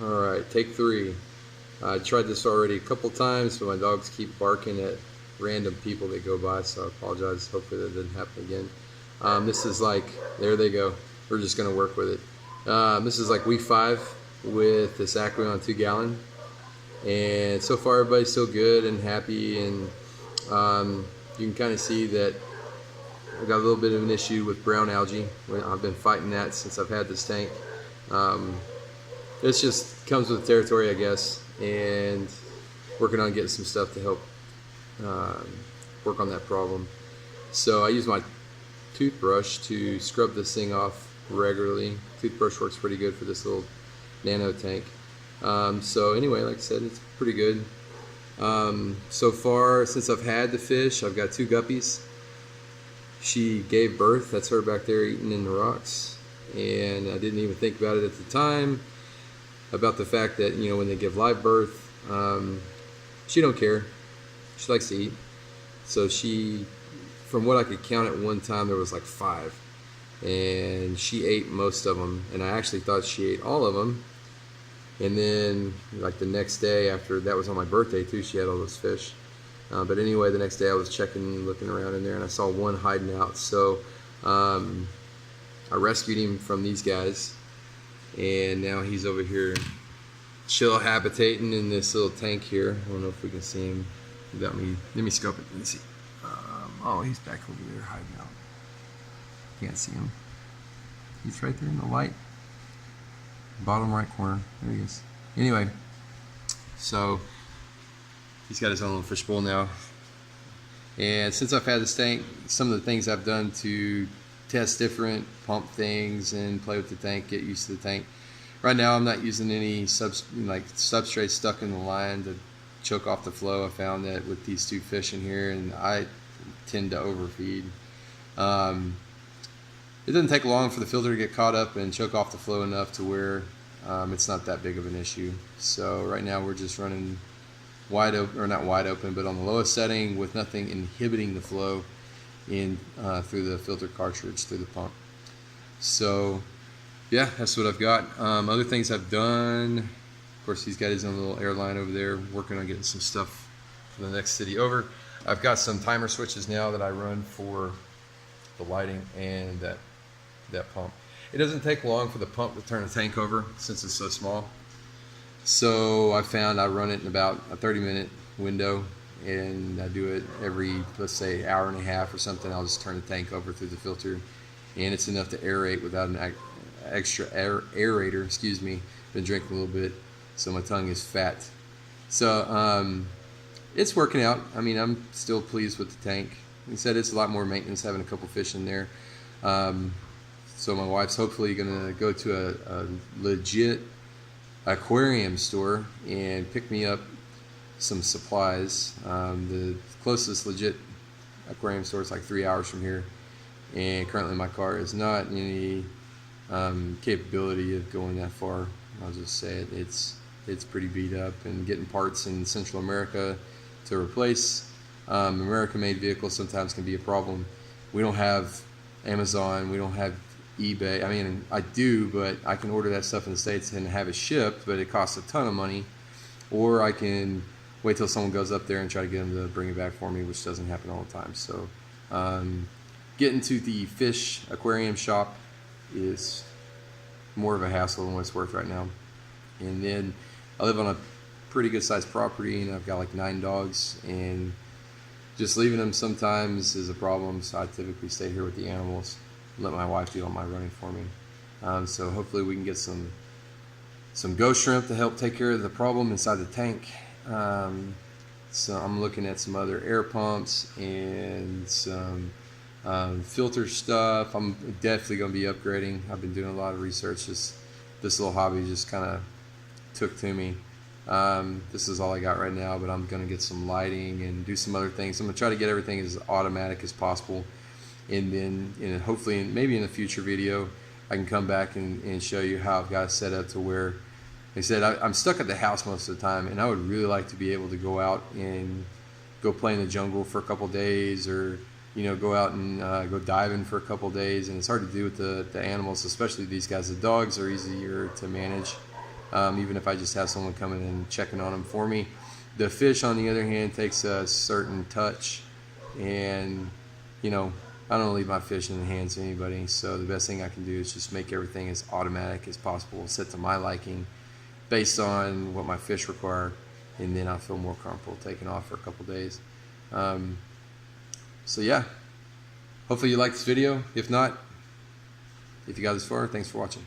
Alright, take 3. I tried this already a couple times, but my dogs keep barking at random people that go by, so I apologize. Hopefully that doesn't happen again. This is like, there they go. We're just going to work with it. This is like week 5 with this Aqueon 2-gallon. And so far everybody's still good and happy, and you can kind of see that I've got a little bit of an issue with brown algae. I've been fighting that since I've had this tank. This just comes with the territory, I guess, and working on getting some stuff to help work on that problem. So I use my toothbrush to scrub this thing off regularly. Toothbrush works pretty good for this little nano tank. So anyway, like I said, it's pretty good. So far, since I've had the fish, I've got 2 guppies. She gave birth. That's her back there eating in the rocks. And I didn't even think about it at the time, about the fact that, you know, when they give live birth, she don't care. She likes to eat. So she, from what I could count at one time, there was like 5. And she ate most of them. And I actually thought she ate all of them. And then, like the next day after, that was on my birthday too, she had all those fish. But anyway, the next day I was checking, looking around in there, and I saw one hiding out. So I rescued him from these guys, and now he's over here chill habitating in this little tank here. I don't know if we can see him without me. Let me scope it. Let me see. Oh, he's back over there hiding out. Can't see him. He's right there in the light. Bottom right corner. There he is. Anyway, so he's got his own little fishbowl now. And since I've had this tank, some of the things I've done to test different pump things and play with the tank, get used to the tank. Right now I'm not using any substrate stuck in the line to choke off the flow. I found that with these 2 fish in here, and I tend to overfeed. It doesn't take long for the filter to get caught up and choke off the flow enough to where it's not that big of an issue. So right now we're just running wide open, or not wide open, but on the lowest setting with nothing inhibiting the flow in through the filter cartridge, through the pump. So yeah, that's what I've got. Other things I've done, of course, he's got his own little airline over there, working on getting some stuff for the next city over. I've got some timer switches now that I run for the lighting and that pump. It doesn't take long for the pump to turn the tank over since it's so small. So I found I run it in about a 30-minute window, and I do it every, let's say, hour and a half or something. I'll just turn the tank over through the filter, and it's enough to aerate without an extra aerator. Excuse me. Been drinking a little bit, so my tongue is fat. So it's working out. I mean, I'm still pleased with the tank. Like I said, it's a lot more maintenance having a couple fish in there. So my wife's hopefully going to go to a legit aquarium store and pick me up some supplies. The closest legit aquarium store is like 3 hours from here, and currently my car is not in any capability of going that far. I'll just say it. It's pretty beat up, and getting parts in Central America to replace American-made vehicles sometimes can be a problem. We don't have Amazon, we don't have eBay. I mean, I do, but I can order that stuff in the States and have it shipped, but it costs a ton of money. Or I can wait till someone goes up there and try to get them to bring it back for me, which doesn't happen all the time. So getting to the fish aquarium shop is more of a hassle than what it's worth right now. And then I live on a pretty good sized property, and I've got like 9 dogs, and just leaving them sometimes is a problem. So I typically stay here with the animals, let my wife do all my running for me. So hopefully we can get some ghost shrimp to help take care of the problem inside the tank. So I'm looking at some other air pumps and some filter stuff. I'm definitely going to be upgrading. I've been doing a lot of research. This little hobby just kind of took to me. This is all I got right now, but I'm going to get some lighting and do some other things. I'm going to try to get everything as automatic as possible, and then hopefully maybe in a future video I can come back and show you how I've got it set up to where, like I said, I'm stuck at the house most of the time, and I would really like to be able to go out and go play in the jungle for a couple days, or go out and go diving for a couple days. And it's hard to do with the animals, especially these guys. The dogs are easier to manage, even if I just have someone coming and checking on them for me. The fish, on the other hand, takes a certain touch, and you know, I don't leave my fish in the hands of anybody, so the best thing I can do is just make everything as automatic as possible, set to my liking based on what my fish require, and then I feel more comfortable taking off for a couple days. So yeah, hopefully you liked this video. If not, if you got this far, thanks for watching.